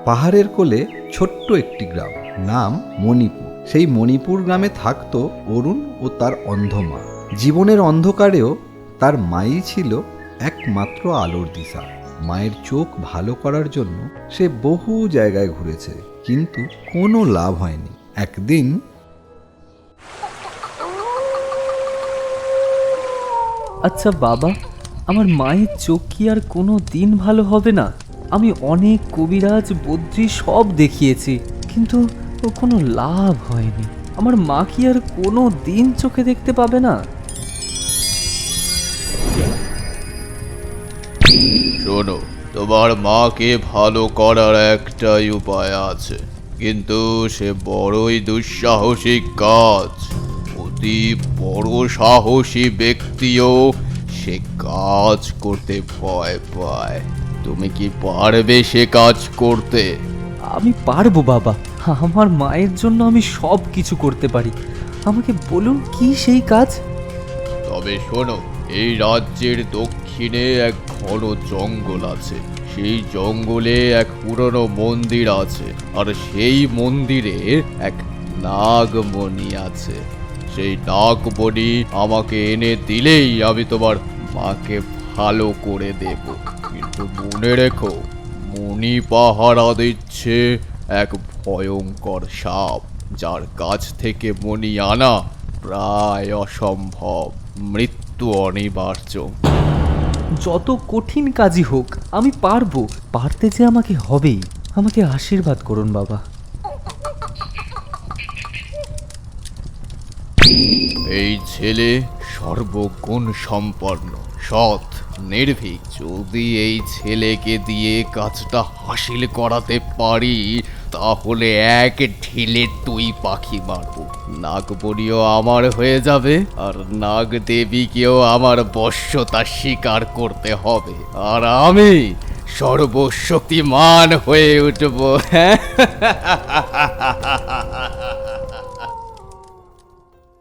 পাহাড়ের কোলে ছোট্ট একটি গ্রাম, নাম মণিপুর। সেই মণিপুর গ্রামে থাকতো অরুণ ও তার অন্ধ মা। জীবনের অন্ধকারেও তার মাই ছিল একমাত্র আলোর দিশা। মায়ের চোখ ভালো করার জন্য সে বহু জায়গায় ঘুরেছে, কিন্তু কোনো লাভ হয়নি। একদিন আচ্ছা বাবা, আমার মায়ের চোখ কি আর কোনো দিন ভালো হবে না? আমি অনেক কবিরাজ বদ্রী সব দেখিয়েছি, কিন্তু ও কোনো লাভ হয়নি। আমার মা কি আর কোনো দিন চোখে দেখতে পাবে না? শোনো, তোমার মাকে ভালো করার একটাই উপায় আছে, কিন্তু সে বড়ই দুঃসাহসিক কাজ। অতি বড় সাহসী ব্যক্তিও সে কাজ করতে ভয় পায়। তুমি কি পারবে সে কাজ করতে? আমি পারবো বাবা, আমার মায়ের জন্য আমি সব কিছু করতে পারি। আমাকে বলুন কি সেই কাজ? তবে শোনো, এই রাজ্যের দক্ষিণে এক ঘন জঙ্গল আছে। সেই জঙ্গলে এক পুরনো মন্দির আছে, আর সেই মন্দিরে এক নাগমণি আছে। সেই নাগমণি আমাকে এনে দিলেই আমি তোমার মাকে ভালো করে দেব। কিন্তু মনে রেখো, মণি পাহারা দিচ্ছে এক ভয়ঙ্কর সাপ, যার কাছ থেকে মণি আনা প্রায় অসম্ভব, মৃত্যু অনিবার্য। যত কঠিন কাজই হোক আমি পারবো, পারতে যে আমাকে হবেই। আমাকে আশীর্বাদ করুন বাবা। এই ছেলে সর্বগুণ সম্পন্ন, সৎ, নির্ভীক। যদি এই ছেলেকে দিয়ে কাজটা হাসিল করাতে পারি, তাহলে এক ঢিলে তুই পাখি মারবো। নাগবলিও আমার হয়ে যাবে, আর নাগ দেবীকেও আমার বশ্যতা স্বীকার করতে হবে, আর আমি সর্বশক্তিমান হয়ে উঠবো।